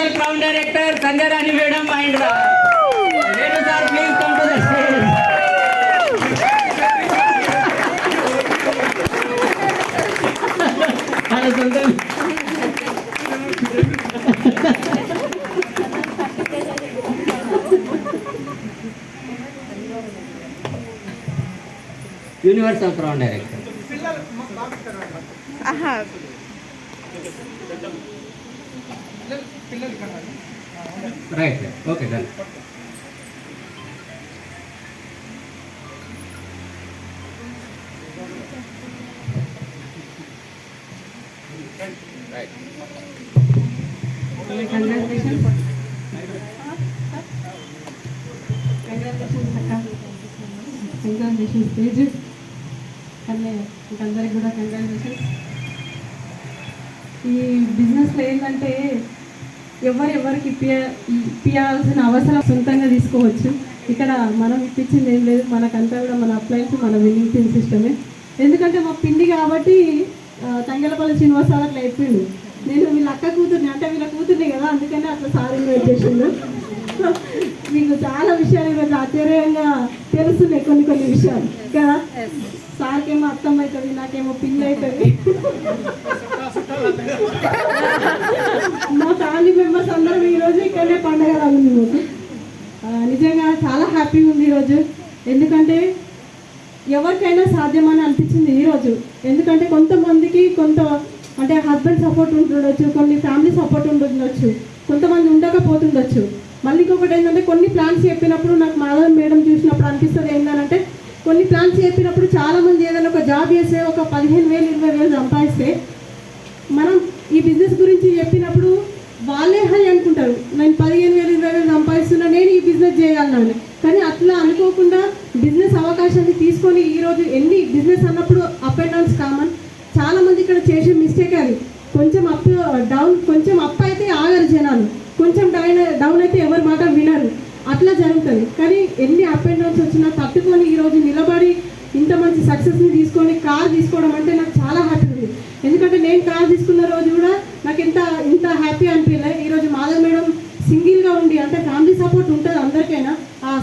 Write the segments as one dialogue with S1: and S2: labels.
S1: Universal crown director Sanjay Rani madam and Venu sir please come to the stage. Universal crown director right okay done.
S2: Congratulations Teju అన్నీ మీకు అందరికి కూడా congratulations. ఈ బిజినెస్లో ఏంటంటే ఎవరికి ఇప్పించాల్సిన అవసరం సొంతంగా తీసుకోవచ్చు. ఇక్కడ మనం ఇప్పించింది ఏం లేదు, మనకంతా కూడా మన అప్లయన్స్ మన విన్నింగ్ టీమ్ సిస్టమే. ఎందుకంటే మా పిండి కాబట్టి తంగెలపల్లి శ్రీనివాసరావు అట్లా చెప్పిండు. నేను వీళ్ళ అక్క కూతుర్ని అంటే వీళ్ళ కూతుర్ని కదా, అందుకనే అట్లా సార్ ఇన్వైట్ చేసిండు. మీకు చాలా విషయాలు ఈరోజు ఆశ్చర్యంగా తెలుస్తున్నాయి, కొన్ని విషయాలు కదా. సార్కేమో అర్థం అవుతుంది, నాకేమో పిల్లి అవుతుంది. మా ఫ్యామిలీ మెంబర్స్ అందరం ఈరోజు ఇక్కడనే పండగ రాగుంది మాకు. నిజంగా చాలా హ్యాపీగా ఉంది ఈరోజు. ఎందుకంటే ఎవరికైనా సాధ్యమని అనిపించింది ఈరోజు. ఎందుకంటే కొంతమందికి అంటే హస్బెండ్ సపోర్ట్ ఉంటుండొచ్చు, కొన్ని ఫ్యామిలీ సపోర్ట్ ఉంటుండొచ్చు, కొంతమంది ఉండకపోతుండొచ్చు. మళ్ళీ ఇంకొకటి ఏంటంటే కొన్ని ప్లాన్స్ చెప్పినప్పుడు నాకు మాధవ్ మేడం చూసినప్పుడు అనిపిస్తుంది ఏంటంటే కొన్ని ప్లాన్స్ చెప్పినప్పుడు చాలామంది ఏదైనా ఒక జాబ్ చేస్తే ఒక 15,000 20,000 సంపాదిస్తే మనం ఈ బిజినెస్ గురించి చెప్పినప్పుడు వాళ్ళే హై అనుకుంటారు, నేను 15,000 20,000 సంపాదిస్తున్నా, నేను ఈ బిజినెస్ చేయగలను. కానీ అట్లా అనుకోకుండా బిజినెస్ అవకాశాన్ని తీసుకొని ఈరోజు ఎన్ని బిజినెస్ అన్నప్పుడు అప్ అండ్ డౌన్స్ కామన్. చాలామంది ఇక్కడ చేసే మిస్టేక్ అది, కొంచెం కొంచెం అప్ అయితే ఆగరు జనాలు, కొంచెం డౌన్ అయితే ఎవరి మాట వినరు, అట్లా జరుగుతుంది. కానీ ఎన్ని అప్ అండ్ డౌన్స్ వచ్చినా తట్టుకొని ఈరోజు నిలబడి ఇంత మంచి సక్సెస్ని తీసుకొని కార్ తీసుకోవడం అంటే నాకు చాలా హ్యాపీ ఉంది. ఎందుకంటే నేను కార్ తీసుకున్న రోజు కూడా నాకు ఇంత హ్యాపీ అనిపించలే. ఈరోజు మాధవ్ మేడం సింగిల్గా ఉండి, అంటే ఫ్యామిలీ సపోర్ట్ ఉంటుంది అందరికైనా,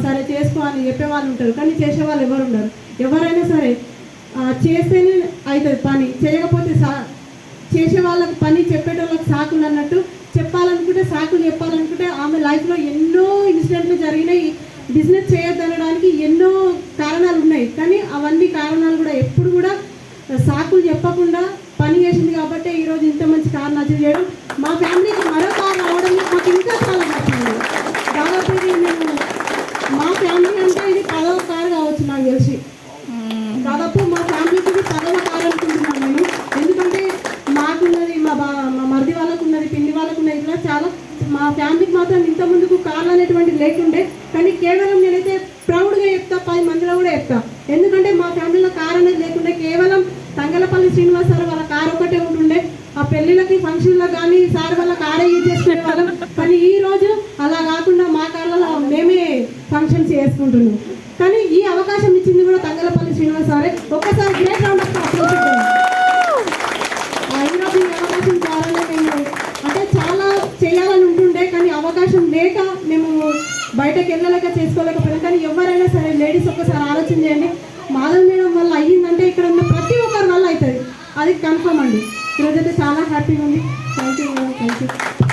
S2: సరే చేసుకో అని చెప్పేవాళ్ళు ఉంటారు, కానీ చేసేవాళ్ళు ఎవరు ఉండరు. ఎవరైనా సరే చేస్తేనే అవుతుంది పని, చేయకపోతే చేసే వాళ్ళకి పని చెప్పేటోళ్ళకి సాకులు అన్నట్టు. చెప్పాలనుకుంటే సాకులు చెప్పాలనుకుంటే ఆమె లైఫ్లో ఎన్నో ఇన్సిడెంట్లు జరిగినాయి. బిజినెస్ చేయొద్దనడానికి ఎన్నో కారణాలు ఉన్నాయి, కానీ అవన్నీ కారణాలు కూడా ఎప్పుడు కూడా సాకులు చెప్పకుండా పని చేసింది కాబట్టి ఈరోజు ఇంత మంచి కార్ అచీవ్ చేయడం. మా ఫ్యామిలీకి మరో కార్ రావడం మాకు ఇంకా చాలా నచ్చింది. దాదాపు ఇది మేము మా ఫ్యామిలీ అంటే ఇది 10వ కార్ కావచ్చు నాకు తెలిసి. దాదాపు మా ఫ్యామిలీకి ఇది 10వ కార్ అనుకుంటున్నాను నేను. ఎందుకంటే మాకున్నది మా మరిది వాళ్ళకు ఉన్నది, పిండి వాళ్ళకు ఉన్నది, ఇట్లా చాలా మా ఫ్యామిలీకి మాత్రం ఇంత ముందుకు కార్లు అనేటువంటిది లేకుండే. కానీ కేవలం నేనైతే ప్రౌడ్గా చెప్తా, 10 మందిలో కూడా చెప్తా. ఎందుకంటే మా ఫ్యామిలీలో కార్ అనేది లేకుండే, కేవలం తంగెలపల్లి శ్రీనివాసరావు వాళ్ళ కారు ఒకటే ఉంటుండే. ఆ పెళ్ళిళ్ళకి ఫంక్షన్లో కానీ సార్ వాళ్ళ కారే యూజ్ చేసుకునే వాళ్ళం. కానీ ఈ రోజు అలా కాకుండా మా కార్లలో మేమే ఫంక్షన్స్ చేసుకుంటున్నాం. కానీ ఈ అవకాశం ఇచ్చింది కూడా తంగెలపల్లి శ్రీనివాసరావు. ఒక్కసారి గ్రేట్ రౌండ్ ఆఫ్ అప్లాస్ ఇద్దాం. ఈరోజు ఈ అవకాశం ద్వారానే మేము అంటే చాలా చేయాలని ఉంటుండే, కానీ అవకాశం లేక మేము బయటకు వెళ్ళలేక చేసుకోలేకపోయినాం. కానీ ఎవరైనా సరే లేడీస్ ఒక్కసారి ఆలోచన చేయండి, మాధవ్ మేడం వల్ల అయ్యిందంటే ఇక్కడ ఉన్న ప్రతి ఒక్కరి వల్ల అవుతుంది, అది కన్ఫర్మ్ అండి. ఈరోజైతే చాలా హ్యాపీగా ఉంది. Thank you.